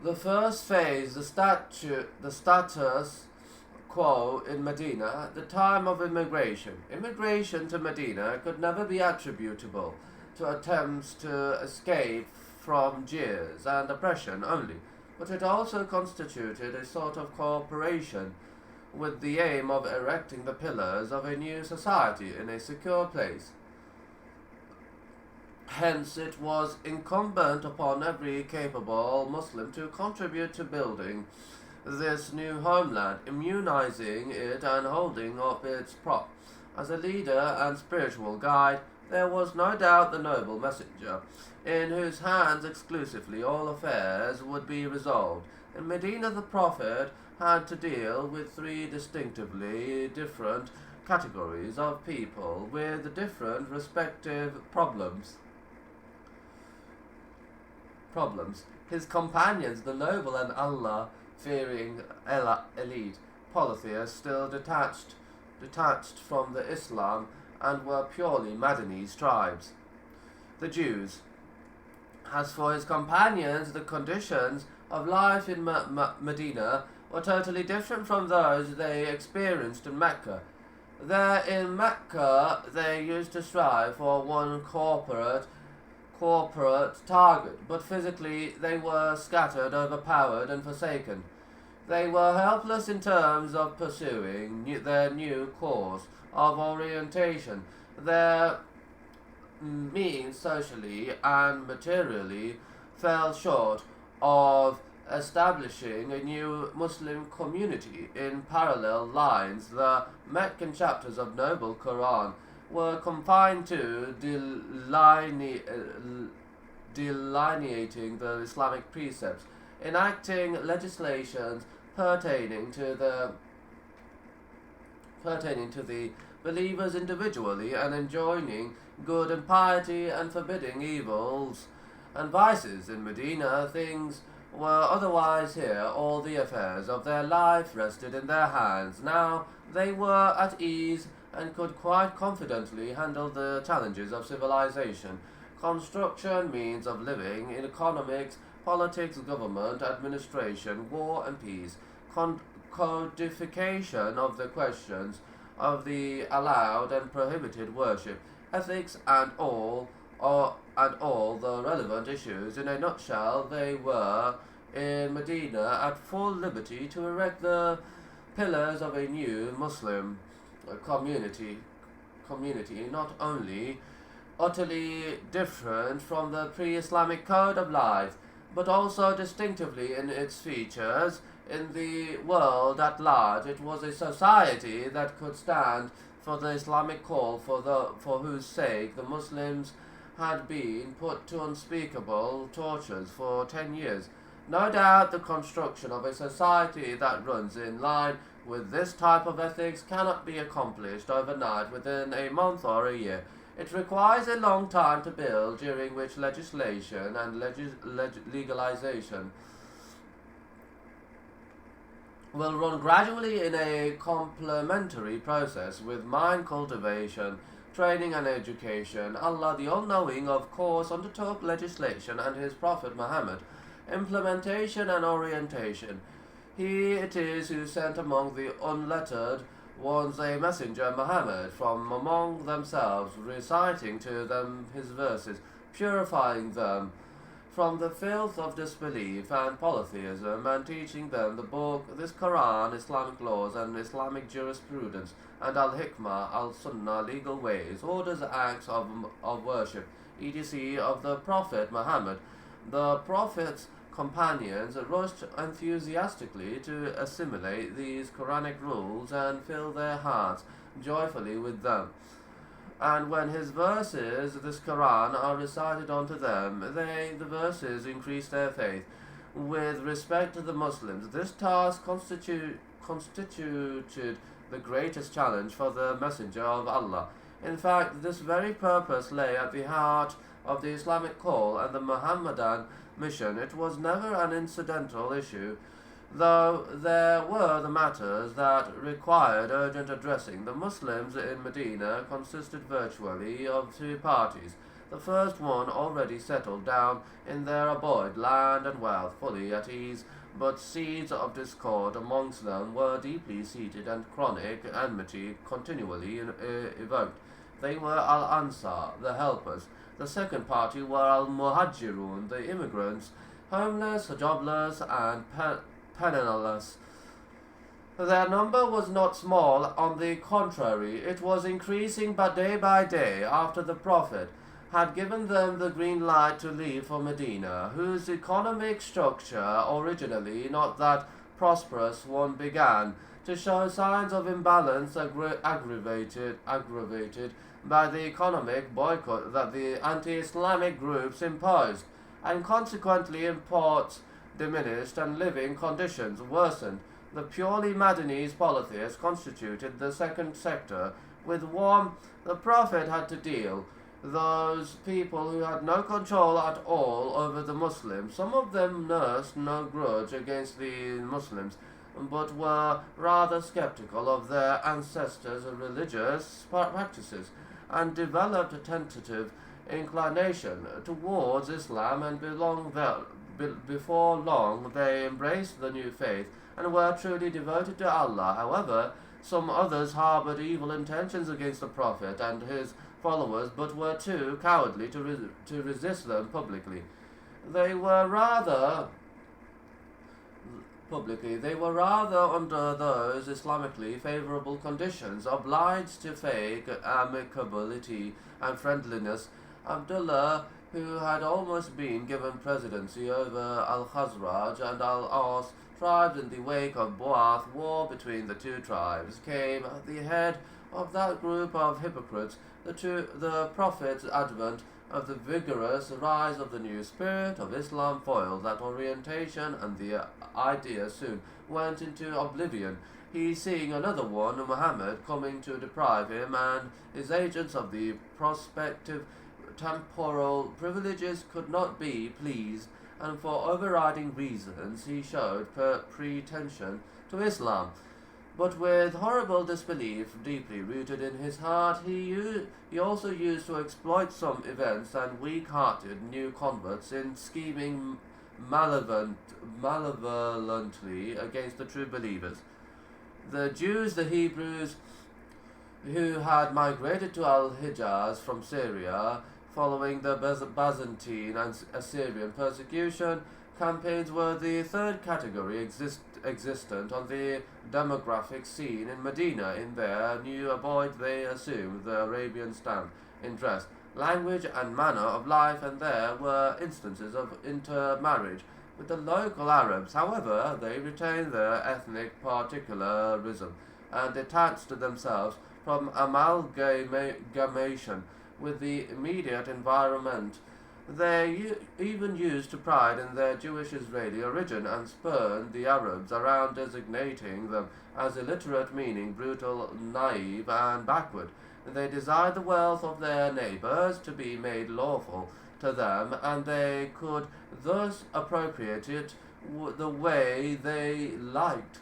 The first phase, the status quo in Medina, the time of immigration. Immigration to Medina could never be attributable to attempts to escape from jeers and oppression only, but it also constituted a sort of cooperation with the aim of erecting the pillars of a new society in a secure place. Hence, it was incumbent upon every capable Muslim to contribute to building this new homeland, immunizing it and holding up its prop. As a leader and spiritual guide, there was no doubt the noble messenger, in whose hands exclusively all affairs would be resolved. In Medina, the Prophet had to deal with three distinctively different categories of people with different respective problems. His companions, the noble and Allah-fearing elite, polytheists still detached from the Islam and were purely Madanese tribes. The Jews. As for his companions, the conditions of life in Medina were totally different from those they experienced in Mecca. There in Mecca, they used to strive for one corporate target, but physically they were scattered, overpowered, and forsaken. They were helpless in terms of pursuing their new course of orientation. Their means socially and materially fell short of establishing a new Muslim community in parallel lines. The Meccan chapters of Noble Quran were confined to delineating the Islamic precepts, enacting legislations pertaining to the believers individually, and enjoining good and piety and forbidding evils and vices. In Medina, things were otherwise. Here, all the affairs of their life rested in their hands. Now they were at ease and could quite confidently handle the challenges of civilization, construction, means of living, in economics, politics, government, administration, war and peace, codification of the questions of the allowed and prohibited worship, ethics, and all the relevant issues. In a nutshell, they were in Medina at full liberty to erect the pillars of a new Muslim community, not only utterly different from the pre-Islamic code of life, but also distinctively in its features. In the world at large, it was a society that could stand for the Islamic call, for whose sake the Muslims had been put to unspeakable tortures for 10 years. No doubt the construction of a society that runs in line with this type of ethics cannot be accomplished overnight, within a month or a year. It requires a long time to build, during which legislation and legalization will run gradually in a complementary process with mind cultivation, training and education. Allah the All-Knowing, of course, undertook legislation, and his Prophet Muhammad implementation and orientation. He it is who sent among the unlettered ones a messenger, Muhammad, from among themselves, reciting to them his verses, purifying them from the filth of disbelief and polytheism, and teaching them the book, this Quran, Islamic laws and Islamic jurisprudence, and al-hikmah, al-sunnah, legal ways, orders, acts of worship, etc. of the Prophet Muhammad. The Prophet's companions rushed enthusiastically to assimilate these Quranic rules and fill their hearts joyfully with them. And when his verses, this Quran, are recited unto them, the verses increase their faith. With respect to the Muslims, this task constituted the greatest challenge for the Messenger of Allah. In fact, this very purpose lay at the heart of the Islamic call and the Muhammadan mission. It was never an incidental issue, though there were the matters that required urgent addressing. The Muslims in Medina consisted virtually of two parties. the first one already settled down in their abode, land and wealth fully at ease, but seeds of discord amongst them were deeply seated and chronic enmity continually evoked. They were Al-Ansar, the helpers. The second party were Al-Muhajirun, the immigrants, homeless, jobless, and penniless. Their number was not small, on the contrary, it was increasing but day by day after the Prophet had given them the green light to leave for Medina, whose economic structure, originally not that prosperous one, began to show signs of imbalance aggravated by the economic boycott that the anti-Islamic groups imposed, and consequently imports diminished and living conditions worsened. The purely Madanese polytheists constituted the second sector with whom the Prophet had to deal, those people who had no control at all over the Muslims. Some of them nursed no grudge against the Muslims, but were rather skeptical of their ancestors' religious practices, and developed a tentative inclination towards Islam, and before long they embraced the new faith and were truly devoted to Allah. However, some others harbored evil intentions against the Prophet and his followers, but were too cowardly to resist them publicly. They were rather under those Islamically favorable conditions, obliged to fake amicability and friendliness. Abdullah, who had almost been given presidency over Al-Khazraj and Al-Aus tribes in the wake of Boath war between the two tribes, came at the head of that group of hypocrites. The Prophet's advent of the vigorous rise of the new spirit of Islam foiled that orientation, and the idea soon went into oblivion. He, seeing another one, Muhammad, coming to deprive him and his agents of the prospective temporal privileges, could not be pleased, and for overriding reasons he showed pretension to Islam. But with horrible disbelief deeply rooted in his heart, he also used to exploit some events and weak-hearted new converts in scheming malevolently against the true believers. The Jews, the Hebrews, who had migrated to Al-Hijaz from Syria following the Byzantine and Assyrian persecution campaigns, were the third category existent on the demographic scene in Medina. In their new abode they assumed the Arabian stamp in dress, language, and manner of life, and there were instances of intermarriage with the local Arabs. However, they retained their ethnic particularism and detached themselves from amalgamation with the immediate environment. They even used to pride in their Jewish Israeli origin and spurned the Arabs around, designating them as illiterate, meaning brutal, naive, and backward. They desired the wealth of their neighbors to be made lawful to them, and they could thus appropriate it the way they liked.